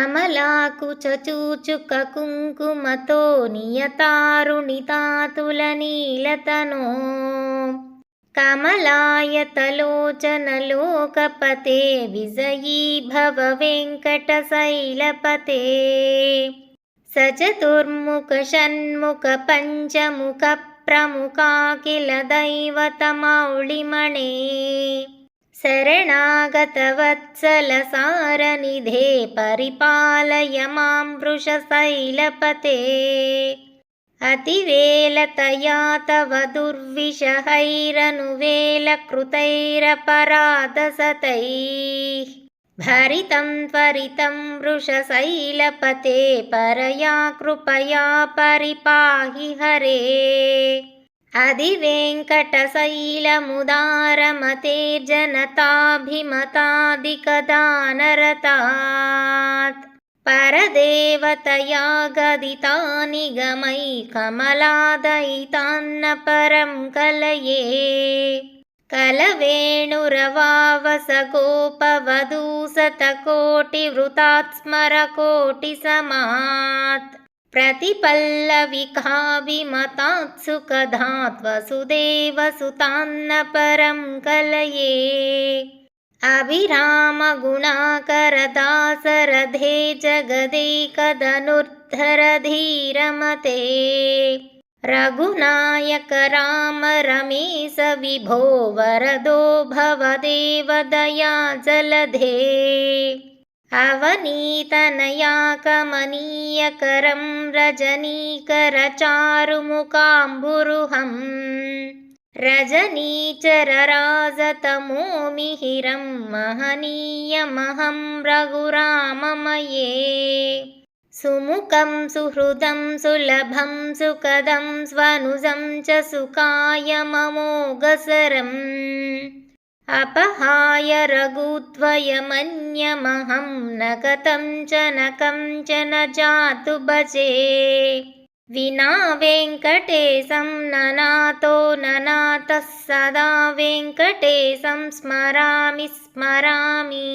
కమలాకుచూచుక కుంకుమతో నియతారుణితాతులనీలతనో కమలాయతలోచనలోకపతే విజయీ భవ వెంకటశైలపతే సచతుర్ముఖ షణ్ముఖ పంచముఖ ప్రముఖాఖిల దైవతమౌళిమణే శరణాగతవత్సల సారనిధే పరిపాలయ మాం వృషశైలపతే అతివేలతయా తవ దుర్విషహైరనువేలకృతైరపరాధసతైః భరితం త్వరితం వృషశైలపతే పరయా కృపయా పరిపాహి హరే అధివేంకటశైలముదారమతేర్జనతాభిమతాదికదానరతాత్ పరదేవతయా గదితా నిగమై కమలాదయితాన్న పరం కలయే కలవేణురవావసగోపవధూసతకోటివృతాత్స్మరకోటిసమాత్ प्रतिपल्लविकाभिमतात्सुखधात् वसुदेवसुतान्न परं कलये अभिरामगुणाकरदासरथे जगदेकधनुर्धरधीरमते रघुनायक राम रमेश विभो वरदो भवदेव दया जलधे అవనీతనయా కమనీయకరం రజనీకరచారుముకాంబురుహం రజనీచరరాజతమోమిహిరం మహనీయమహం రఘురామమయే సుముఖం సుహృదం సులభం సుఖదం స్వనుజం చ సుఖాయమమోఘసరం अपहाय रघुत्वयमन्यमहं न गतं च न कंचन जातु भजे विना वेङ्कटेशं ननातो ननातः सदा वेङ्कटेशं स्मरामि स्मरामि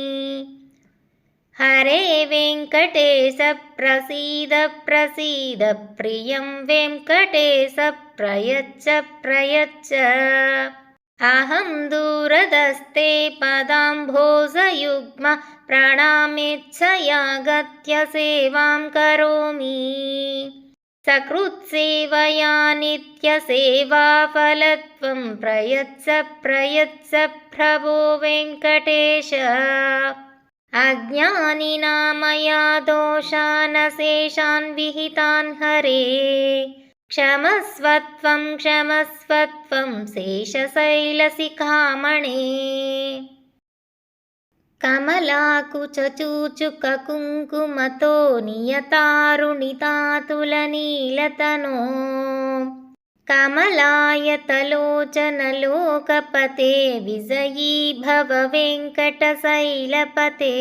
हरे वेङ्कटेश प्रसीद प्रसीद प्रियं वेङ्कटेश प्रयच्छ प्रयच्छ अहं दूरदस्ते पदाम्भोजयुग्म प्रणामेच्छया गत्य सेवां करोमि सकृत्सेवया नित्यसेवाफलत्वं प्रयच्छ प्रयच्छ प्रभो वेङ्कटेश अज्ञानिना मया दोषानशेषान् विहितान् हरे क्षमस्वत्वं क्षमस्वत्वं शेषशैलशिखामणे कमलाकुचूचुक कुङ्कुमतो नियतारुणितातुलनीलतनो कमलायतलोचनलोकपते विजयी भव वेङ्कटशैलपते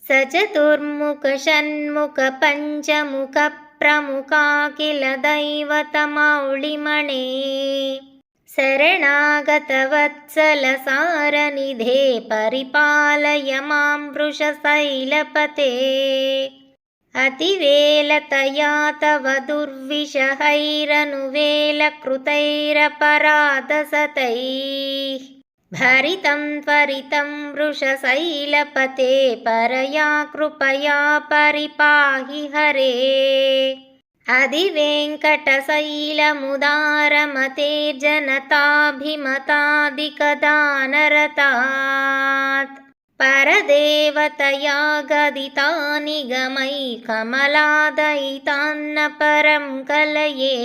सचतुर्मुख षण्मुख पञ्चमुख प्रमुखाखिल दैवतमौळिमणे शरणागतवत्सल सारनिधे परिपालय मां वृषशैलपते अतिवेलतया तव दुर्विषहैरनुवेलकृतैरपराधसतैः भरितं त्वरितं वृषशैलपते परया कृपया परिपाहि हरे अधिवेङ्कटशैलमुदारमतेर्जनताभिमतादिकदानरतात् परदेवतया गदिता निगमै कमलादयितान्न परं कलये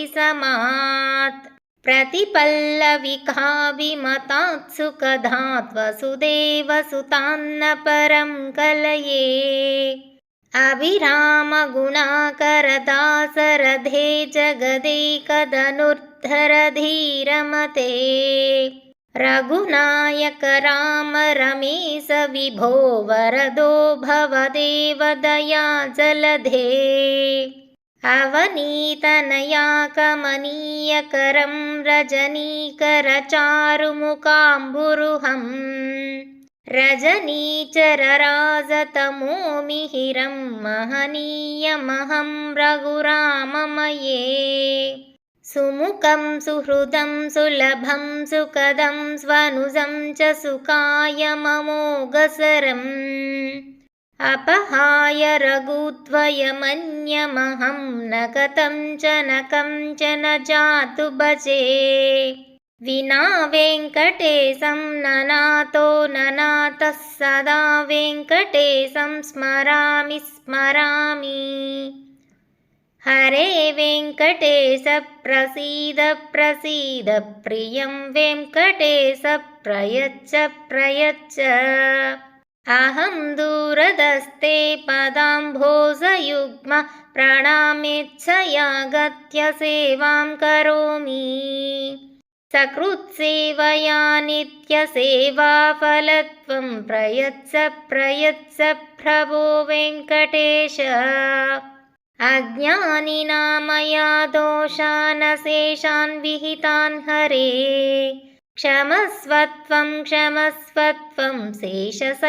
कलवेणुरवावसगोपवधूसतकोटिवृतात्स्मरकोटिसमात् प्रतिपल्लविकाभिमतात्सुखधात् वसुदेवसुतान्न परं कलये अभिरामगुणाकरदासरथे जगदेकधनुर्धरधीरमते रघुनायक राम रमेश विभो वरदो भवदेव दया जलधे अवनीतनया कमनीयकरं रजनीकरचारुमुकाम्बुरुहम् रजनीचरराजतमोमिहिरं महनीयमहं रघुराममये सुमुखं सुहृदं सुलभं सुखदं स्वनुजं च सुखायममोघसरम् अपहाय रघुद्वयमन्यमहं न गतं च न कञ्चन जातु भजे विना वेङ्कटेशं ननातो ननातः सदा वेङ्कटेशं स्मरामि स्मरामि हरे वेङ्कटेश प्रसीद प्रसीद प्रियं वेङ्कटेश प्रयच्छ प्रयच्छ अहं दूरदस्ते पदाम्भोजयुग्म प्रणामेच्छया गत्य सेवां करोमि सकृत्सेवया नित्यसेवाफलत्वं प्रयच्छ प्रयच्छ प्रभो वेङ्कटेश अज्ञानिना मया दोषानशेषान् विहितान् हरे क्षमस्वत्वं क्षमस्वत्वं शेषशैलशिखामणे।